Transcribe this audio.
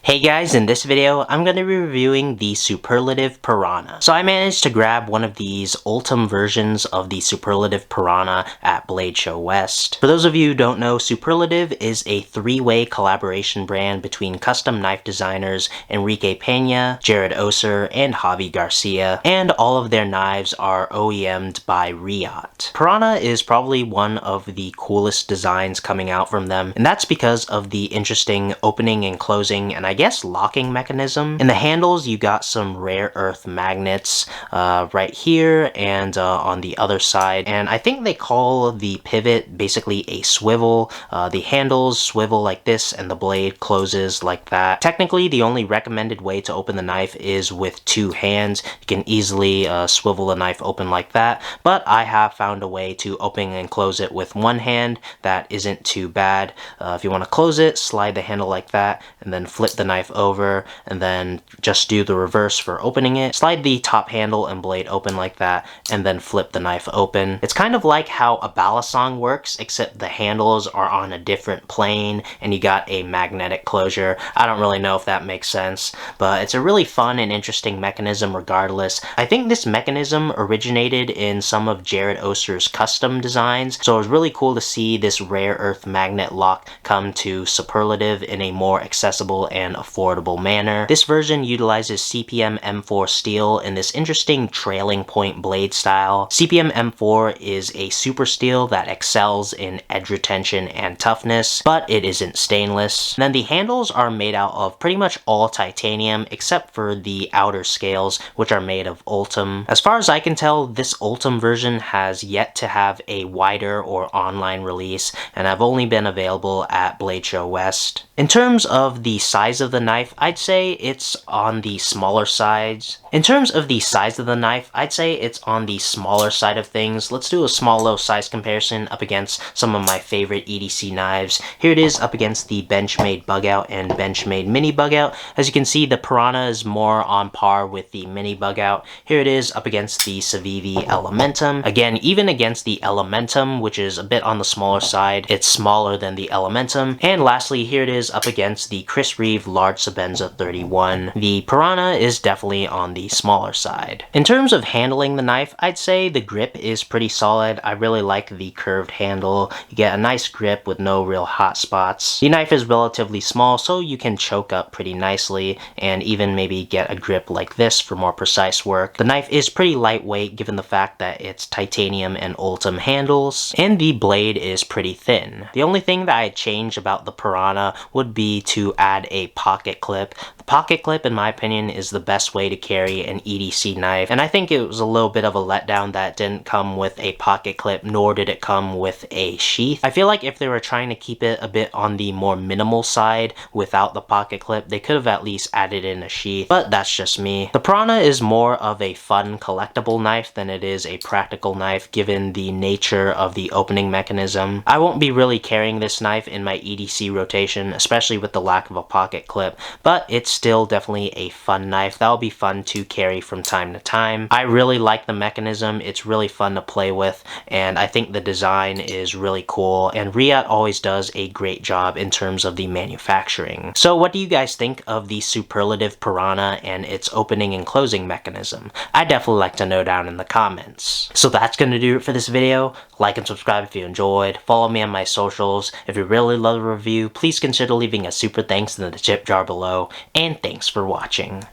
Hey guys, in this video, I'm going to be reviewing the Suprlativ Piranha. So I managed to grab one of these Ultem versions of the Suprlativ Piranha at Blade Show West. For those of you who don't know, Suprlativ is a three-way collaboration brand between custom knife designers Enrique Peña, Jared Oser, and Javi Garcia, and all of their knives are OEM'd by Riot. Piranha is probably one of the coolest designs coming out from them, and that's because of the interesting opening and closing and I guess locking mechanism. In the handles, you got some rare earth magnets right here and on the other side, and I think they call the pivot basically a swivel. The handles swivel like this and the blade closes like that. Technically, the only recommended way to open the knife is with two hands. You can easily swivel the knife open like that, but I have found a way to open and close it with one hand that isn't too bad. If you want to close it, slide the handle like that and then flip the knife over and then just do the reverse for opening it. Slide the top handle and blade open like that and then flip the knife open. It's kind of like how a balisong works, except the handles are on a different plane and you got a magnetic closure. I don't really know if that makes sense, but it's a really fun and interesting mechanism regardless. I think this mechanism originated in some of Jared Oser's custom designs, so it was really cool to see this rare earth magnet lock come to Suprlativ in a more accessible and affordable manner. This version utilizes CPM M4 steel in this interesting trailing point blade style. CPM M4 is a super steel that excels in edge retention and toughness, but it isn't stainless. And then the handles are made out of pretty much all titanium except for the outer scales, which are made of Ultem. As far as I can tell, this Ultem version has yet to have a wider or online release, and have only been available at Blade Show West. In terms of the size of the knife, I'd say it's on the smaller sides. In terms of the size of the knife, I'd say it's on the smaller side of things. Let's do a small low size comparison up against some of my favorite EDC knives. Here it is up against the Benchmade Bug Out and Benchmade Mini Bug Out. As you can see, the Piranha is more on par with the Mini Bug Out. Here it is up against the Civivi Elementum. Again, even against the Elementum, which is a bit on the smaller side, it's smaller than the Elementum. And lastly, here it is up against the Chris Reeve Large Sebenza 31. The Piranha is definitely on the smaller side. In terms of handling the knife, I'd say the grip is pretty solid. I really like the curved handle. You get a nice grip with no real hot spots. The knife is relatively small, so you can choke up pretty nicely and even maybe get a grip like this for more precise work. The knife is pretty lightweight given the fact that it's titanium and Ultem handles, and the blade is pretty thin. The only thing that I'd change about the Piranha would be to add a pocket clip. The pocket clip, in my opinion, is the best way to carry an EDC knife, and I think it was a little bit of a letdown that it didn't come with a pocket clip, nor did it come with a sheath. I feel like if they were trying to keep it a bit on the more minimal side without the pocket clip, they could have at least added in a sheath, but that's just me. The Piranha is more of a fun collectible knife than it is a practical knife given the nature of the opening mechanism. I won't be really carrying this knife in my EDC rotation, especially with the lack of a pocket clip, but it's still definitely a fun knife that'll be fun to carry from time to time. I really like the mechanism. It's really fun to play with, and I think the design is really cool, and Riot always does a great job in terms of the manufacturing. So what do you guys think of the Suprlativ Piranha and its opening and closing mechanism? I'd definitely like to know down in the comments. So that's gonna do it for this video. Like and subscribe if you enjoyed. Follow me on my socials. If you really love the review, please consider leaving a super thanks in the tip jar below, and thanks for watching.